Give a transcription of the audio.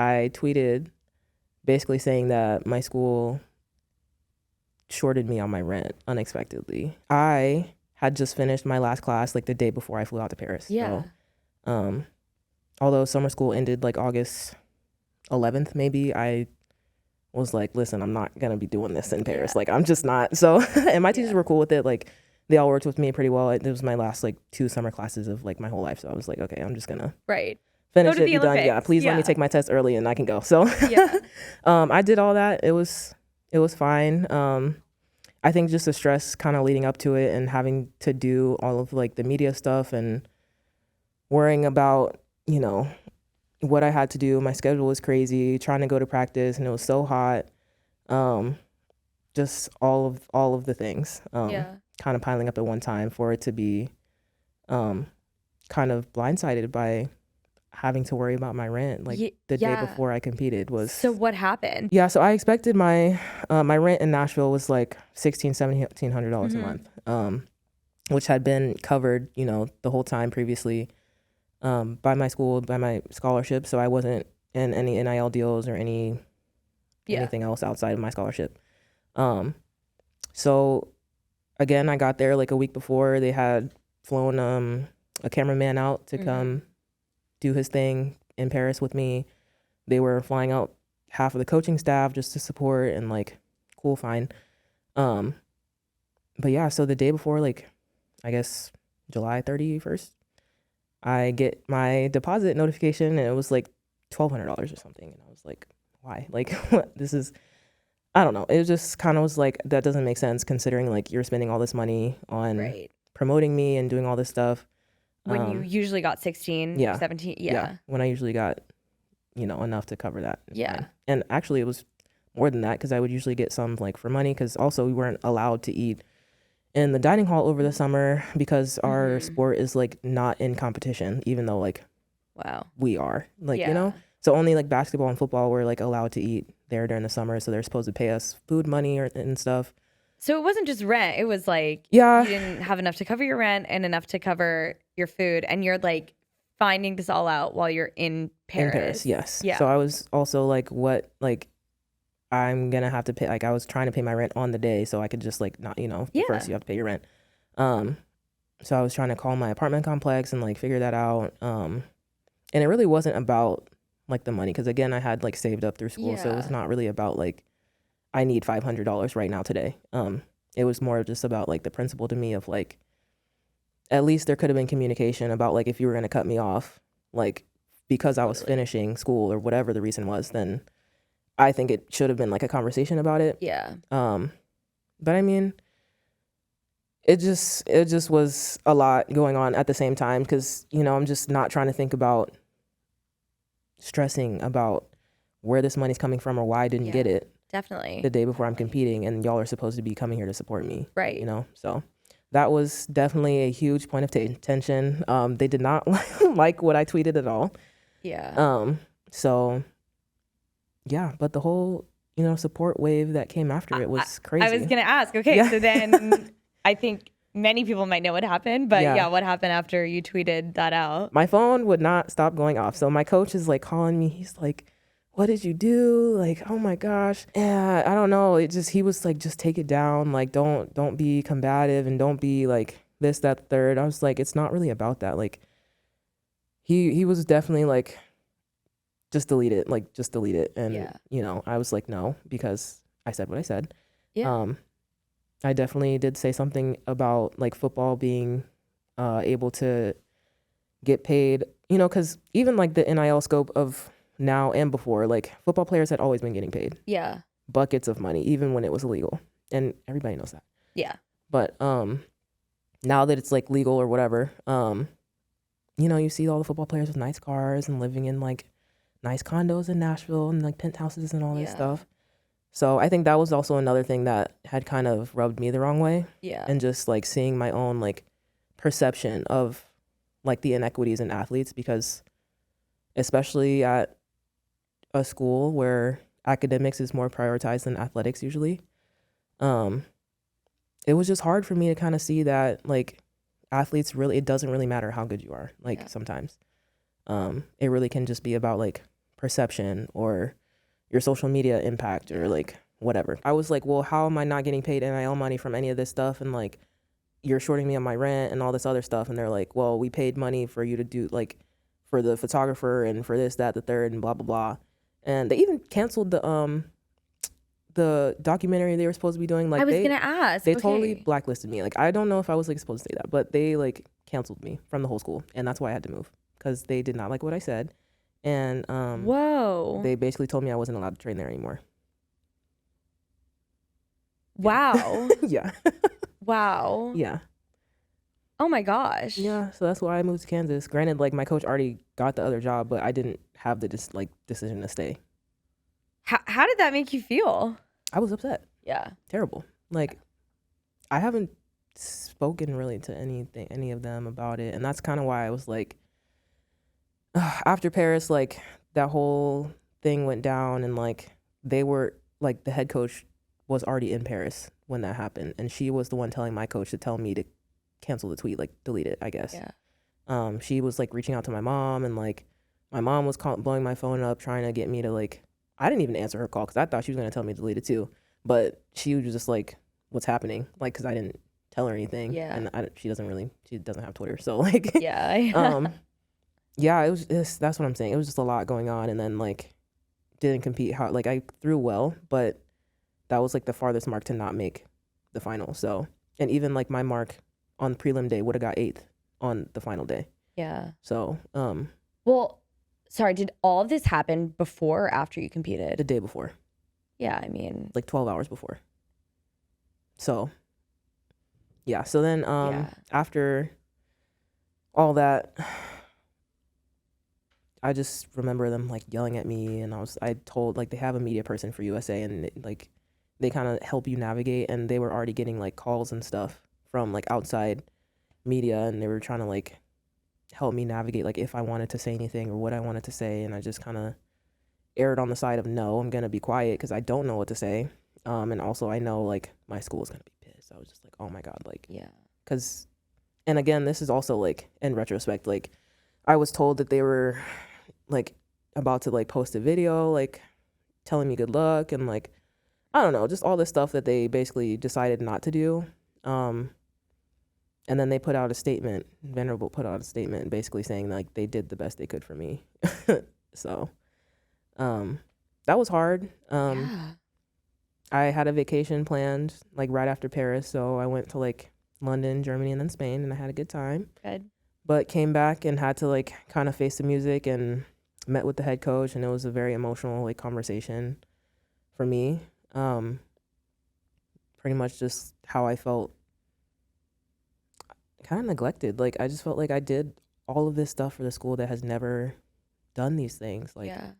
I tweeted basically saying that my school shorted me on my rent unexpectedly. I had just finished my last class like the day before I flew out to Paris. Yeah. So, although summer school ended like August 11th, maybe, I was like, listen, I'm not gonna be doing this in Paris. Yeah. Like, I'm just not. So, and my teachers were cool with it. Like, they all worked with me pretty well. It was my last like 2 summer classes of like my whole life. So I was like, okay, I'm just gonna finish it, be done. Yeah, please let me take my test early and I can go. So I did all that. It was fine. I think just the stress kind of leading up to it and having to do all of like the media stuff and worrying about, you know, what I had to do. My schedule was crazy, trying to go to practice, and it was so hot. Just all of the things kind of piling up at one time for it to be kind of blindsided by having to worry about my rent like the day before I competed was. So what happened? Yeah, so I expected my my rent in Nashville was like $1,700 a month, which had been covered, you know, the whole time previously by my school, by my scholarship. So I wasn't in any NIL deals or anything else outside of my scholarship. So again, I got there like a week before. They had flown a cameraman out to come do his thing in Paris with me. They were flying out half of the coaching staff just to support and like, cool, fine. But yeah, so the day before, like, I guess July 31st, I get my deposit notification and it was like $1,200 or something. And I was like, why? Like, this is, I don't know. It just kind of was like, that doesn't make sense considering like you're spending all this money on promoting me and doing all this stuff. When you usually got 16, 17. Yeah. When I usually got, you know, enough to cover that. Yeah. And actually it was more than that because I would usually get some like for money because also we weren't allowed to eat in the dining hall over the summer because our sport is like not in competition, even though like we are like, you know, so only like basketball and football were like allowed to eat there during the summer. So they're supposed to pay us food money and stuff. So it wasn't just rent. It was like you didn't have enough to cover your rent and enough to cover your food. And you're like finding this all out while you're in Paris. In Paris, yes. Yeah. So I was also like, what, like, I'm going to have to pay, like, I was trying to pay my rent on the day so I could just like not, you know, first you have to pay your rent. So I was trying to call my apartment complex and like figure that out. And it really wasn't about like the money because again, I had like saved up through school. So it was not really about like, I need $500 right now today. It was more just about like the principle to me of like, at least there could have been communication about like if you were going to cut me off, like because I was finishing school or whatever the reason was, then I think it should have been like a conversation about it. Yeah. But I mean, it just was a lot going on at the same time because, you know, I'm just not trying to think about stressing about where this money's coming from or why I didn't get it. Definitely. The day before I'm competing and y'all are supposed to be coming here to support me. Right. You know, so that was definitely a huge point of tension. They did not like what I tweeted at all. Yeah. So yeah, but the whole, you know, support wave that came after it was crazy. I was going to ask, okay, so then I think many people might know what happened, but what happened after you tweeted that out? My phone would not stop going off. So my coach is like calling me. He's like, what did you do? Like, oh my gosh. Yeah, I don't know. He was like, just take it down. Like, don't be combative and don't be like this, that, third. I was like, it's not really about that. Like, he was definitely like, just delete it. Like, just delete it. And, you know, I was like, no, because I said what I said. Yeah. I definitely did say something about like football being able to get paid, you know, because even like the NIL scope of now and before, like football players had always been getting paid buckets of money even when it was illegal, and everybody knows that. But now that it's like legal or whatever, you know, you see all the football players with nice cars and living in like nice condos in Nashville and like penthouses and all this stuff. So I think that was also another thing that had kind of rubbed me the wrong way. And just like seeing my own like perception of like the inequities in athletes, because especially at a school where academics is more prioritized than athletics usually, it was just hard for me to kind of see that like athletes really, it doesn't really matter how good you are. Like sometimes it really can just be about like perception or your social media impact or like whatever. I was like, well, how am I not getting paid NIL money from any of this stuff? And like, you're shorting me on my rent and all this other stuff. And they're like, well, we paid money for you to do like for the photographer and for this, that, the third, and blah, blah, blah. And they even canceled the documentary they were supposed to be doing. Like, I was gonna ask. They totally blacklisted me. Like, I don't know if I was like supposed to say that, but they like canceled me from the whole school, and that's why I had to move because they did not like what I said, and whoa, they basically told me I wasn't allowed to train there anymore. Wow. Yeah. Wow. Yeah. Oh my gosh. Yeah. So that's why I moved to Kansas. Granted, like my coach already got the other job, but I didn't have the decision to stay. How did that make you feel? I was upset. Yeah. Terrible. Like, I haven't spoken really to any of them about it, and that's kind of why I was like, after Paris, like that whole thing went down, and like they were like the head coach was already in Paris when that happened, and she was the one telling my coach to tell me to cancel the tweet, like delete it, I guess. Yeah. She was like reaching out to my mom, and like my mom was blowing my phone up trying to get me to like, I didn't even answer her call because I thought she was going to tell me to delete it too, but she was just like, what's happening? Like, because I didn't tell her anything. Yeah. And she doesn't have Twitter, so like yeah. Yeah, that's what I'm saying. It was just a lot going on, and then like didn't compete how like I threw well, but that was like the farthest mark to not make the final. So, and even like my mark on prelim day would have got 8th on the final day. Yeah. So, well, sorry, did all of this happen before or after you competed? the day before. Yeah, I mean, like 12 hours before. So, yeah. So then after all that, I just remember them like yelling at me, and I told like they have a media person for USA, and like they kind of help you navigate, and they were already getting like calls and stuff from like outside media, and they were trying to like help me navigate like if I wanted to say anything or what I wanted to say, and I just kind of erred on the side of no, I'm gonna be quiet because I don't know what to say, and also I know like my school is gonna be pissed. I was just like, oh my god, like yeah, because, and again, this is also like in retrospect, like I was told that they were like about to like post a video like telling me good luck, and like I don't know, just all this stuff that they basically decided not to do. And then they put out a statement, Venerable put out a statement basically saying like they did the best they could for me. So that was hard. yeah. I had a vacation planned like right after Paris, so I went to like London, Germany, and then Spain, and I had a good time. Good. But came back and had to like kind of face the music, and met with the head coach, and it was a very emotional like conversation for me. Pretty much just how I felt kind of neglected. Like I just felt like I did all of this stuff for the school that has never done these things. Like yeah.